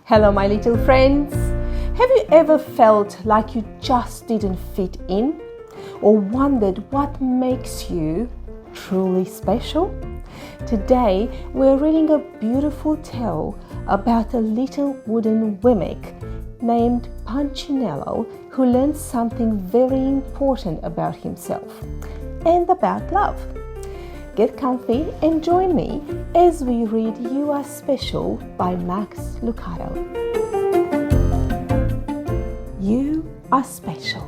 Hello, my little friends. Have you ever felt like you just didn't fit in? Or wondered what makes you truly special? Today, we're reading a beautiful tale about a little wooden Wemmick named Punchinello who learned something very important about himself and about love. Get comfy and join me as we read You Are Special by Max Lucado. You are special.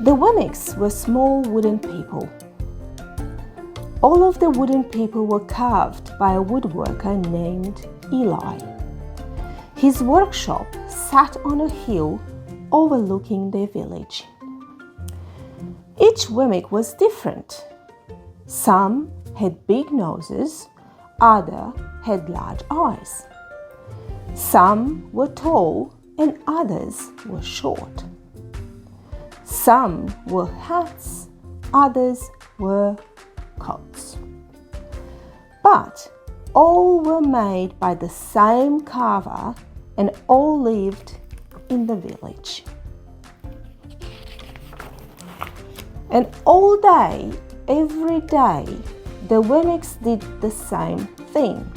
The Wemmicks were small wooden people. All of the wooden people were carved by a woodworker named Eli. His workshop sat on a hill overlooking their village. Each Wemmick was different. Some had big noses, others had large eyes. Some were tall and others were short. Some wore hats, others were coats. But all were made by the same carver and all lived in the village. And all day, every day, the Wemmicks did the same thing.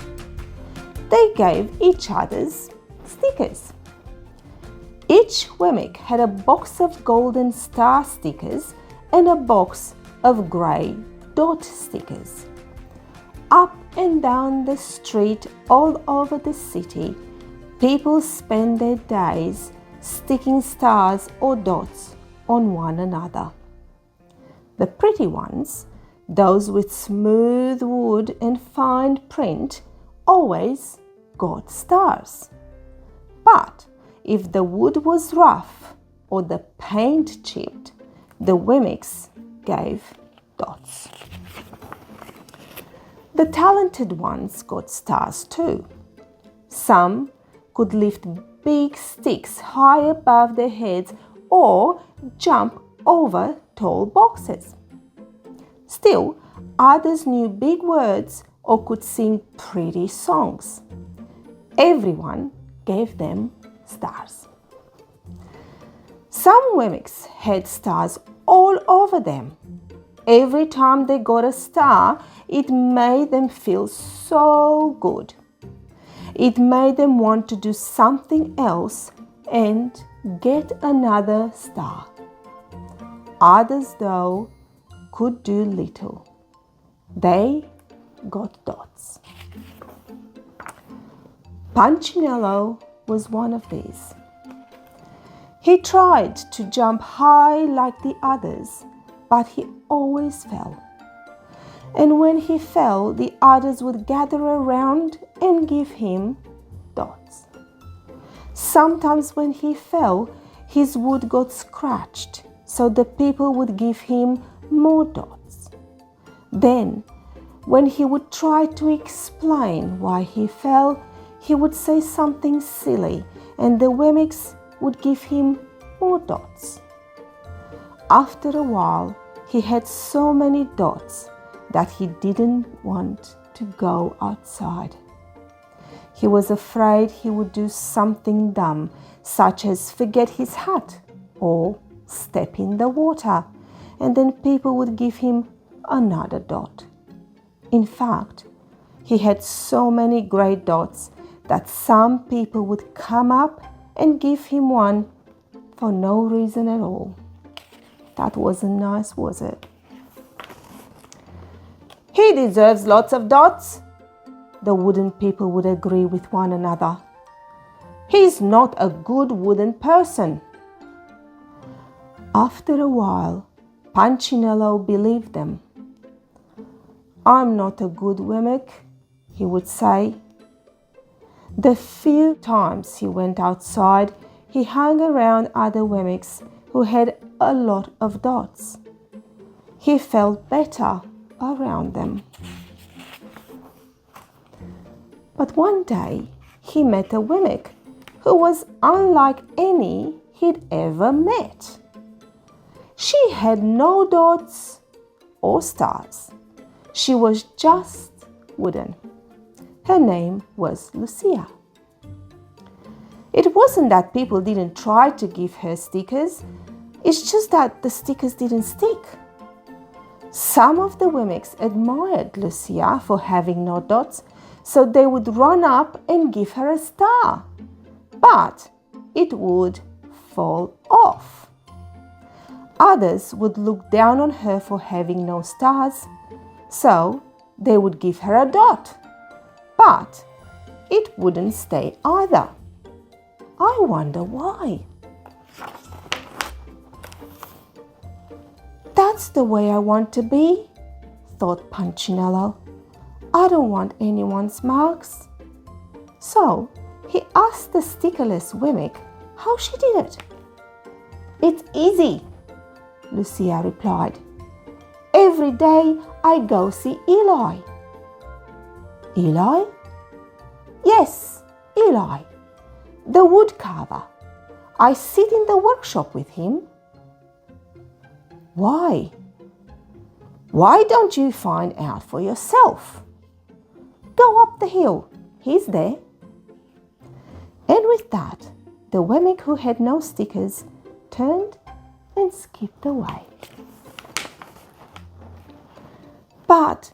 They gave each other's stickers. Each Wemmick had a box of golden star stickers and a box of grey dot stickers. Up and down the street all over the city, people spend their days sticking stars or dots on one another. The pretty ones, those with smooth wood and fine print, always got stars. But if the wood was rough or the paint chipped, the Wemmicks gave dots. The talented ones got stars too. Some could lift big sticks high above their heads or jump over tall boxes. Still, others knew big words or could sing pretty songs. Everyone gave them stars. Some Wemmicks had stars all over them. Every time they got a star, it made them feel so good. It made them want to do something else and get another star. Others, though, could do little. They got dots. Punchinello was one of these. He tried to jump high like the others, but he always fell. And when he fell, the others would gather around and give him dots. Sometimes when he fell, his wood got scratched, so the people would give him more dots. Then, when he would try to explain why he fell, he would say something silly, and the Wemmicks would give him more dots. After a while, he had so many dots that he didn't want to go outside. He was afraid he would do something dumb, such as forget his hat or step in the water, and then people would give him another dot. In fact, he had so many grey dots that some people would come up and give him one for no reason at all. That wasn't nice, was it? He deserves lots of dots, the wooden people would agree with one another. He's not a good wooden person. After a while, Punchinello believed them. I'm not a good Wemmick, he would say. The few times he went outside, he hung around other Wemmicks who had a lot of dots. He felt better around them. But one day, he met a Wemmick who was unlike any he'd ever met. She had no dots or stars. She was just wooden. Her name was Lucia. It wasn't that people didn't try to give her stickers, it's just that the stickers didn't stick. Some of the Wemmicks admired Lucia for having no dots, so they would run up and give her a star, but it would fall off. Others would look down on her for having no stars, so they would give her a dot, but it wouldn't stay either. I wonder why. That's the way I want to be, thought Punchinello. I don't want anyone's marks. So he asked the stickerless Wemmick how she did it. It's easy, Lucia replied. Every day I go see Eli. Eli? Yes, Eli, the wood carver. I sit in the workshop with him. Why? Why don't you find out for yourself? Go up the hill, he's there. And with that, the Wemmick who had no stickers turned and skipped away. But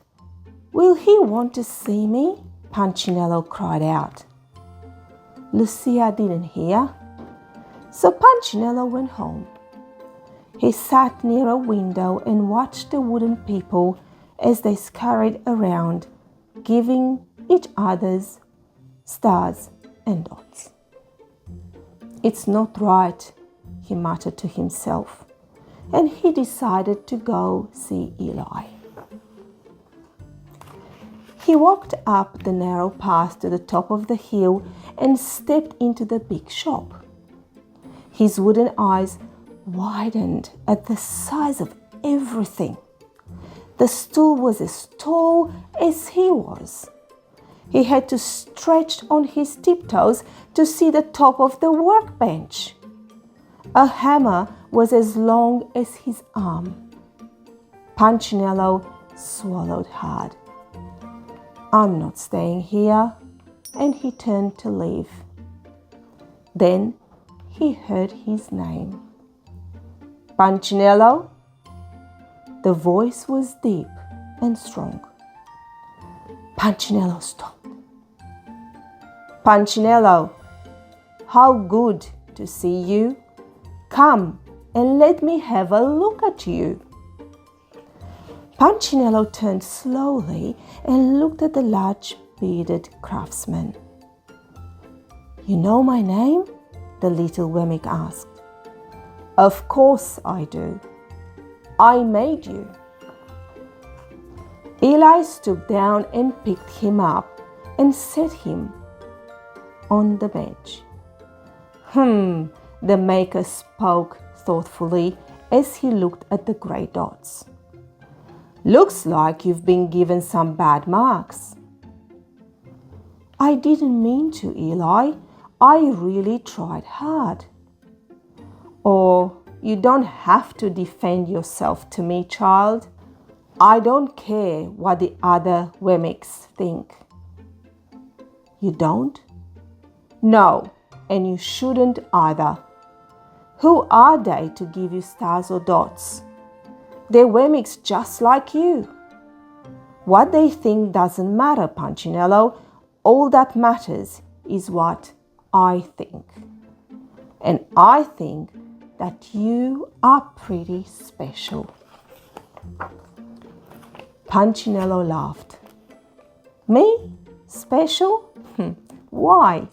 will he want to see me? Punchinello cried out. Lucia didn't hear, so Punchinello went home. He sat near a window and watched the wooden people as they scurried around, giving each other's stars and dots. It's not right, he muttered to himself, and he decided to go see Eli. He walked up the narrow path to the top of the hill and stepped into the big shop. His wooden eyes widened at the size of everything. The stool was as tall as he was. He had to stretch on his tiptoes to see the top of the workbench. A hammer was as long as his arm. Punchinello swallowed hard. I'm not staying here, and he turned to leave. Then he heard his name. Punchinello? The voice was deep and strong. Punchinello stopped. Punchinello, how good to see you. Come and let me have a look at you. Punchinello turned slowly and looked at the large bearded craftsman. You know my name? The little Wemmick asked. Of course I do. I made you. Eli stooped down and picked him up and set him on the bench. The maker spoke thoughtfully as he looked at the grey dots. Looks like you've been given some bad marks. I didn't mean to, Eli. I really tried hard. Or you don't have to defend yourself to me, child. I don't care what the other Wemmicks think. You don't? No, and you shouldn't either. Who are they to give you stars or dots? They're Wemmicks just like you. What they think doesn't matter, Punchinello. All that matters is what I think. And I think that you are pretty special. Punchinello laughed. Me? Special? Why?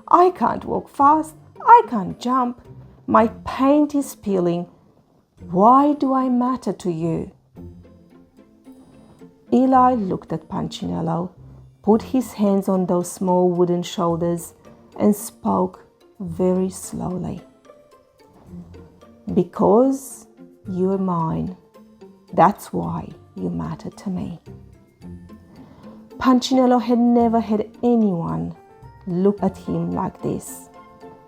I can't walk fast. I can't jump. My paint is peeling. Why do I matter to you? Eli looked at Punchinello, put his hands on those small wooden shoulders, and spoke very slowly. Because you're mine. That's why you matter to me. Punchinello had never had anyone look at him like this,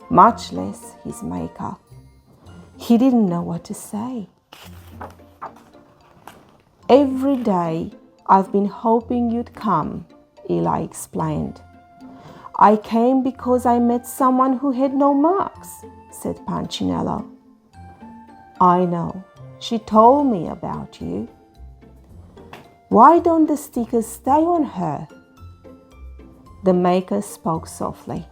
much less his maker. He didn't know what to say. Every day I've been hoping you'd come, Eli explained. I came because I met someone who had no marks, said Punchinello. I know. She told me about you. Why don't the stickers stay on her? The maker spoke softly.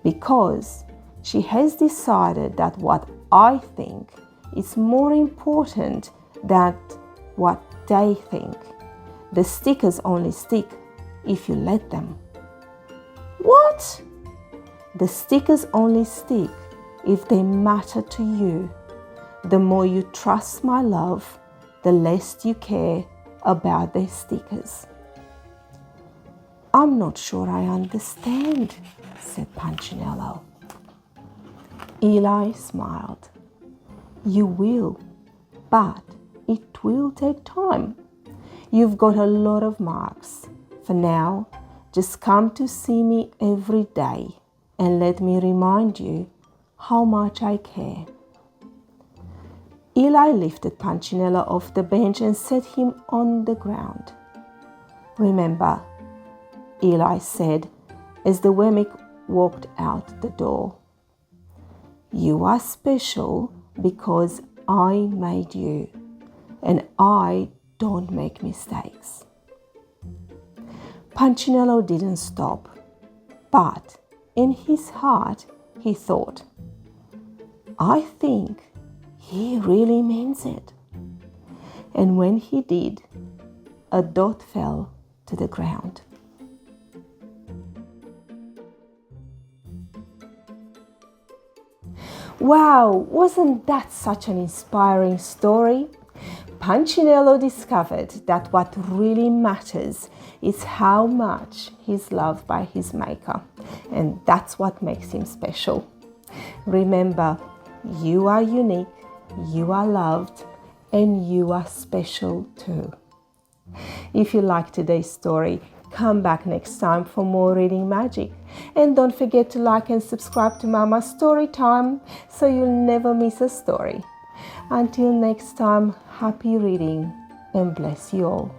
Because she has decided that what I think is more important than what they think. The stickers only stick if you let them. What? The stickers only stick if they matter to you. The more you trust my love, the less you care about their stickers. I'm not sure I understand, said Punchinello. Eli smiled. You will, but it will take time. You've got a lot of marks. For now, just come to see me every day and let me remind you how much I care. Eli lifted Punchinello off the bench and set him on the ground. Remember, Eli said as the Wemmick walked out the door, you are special because I made you, and I don't make mistakes. Punchinello didn't stop, but in his heart he thought, I think he really means it. And when he did, a dot fell to the ground. Wow, wasn't that such an inspiring story? Punchinello discovered that what really matters is how much he's loved by his maker, and that's what makes him special. Remember, you are unique, you are loved, and you are special too. If you liked today's story, come back next time for more reading magic. And don't forget to like and subscribe to Mama's Story Time so you'll never miss a story. Until next time, happy reading and bless you all.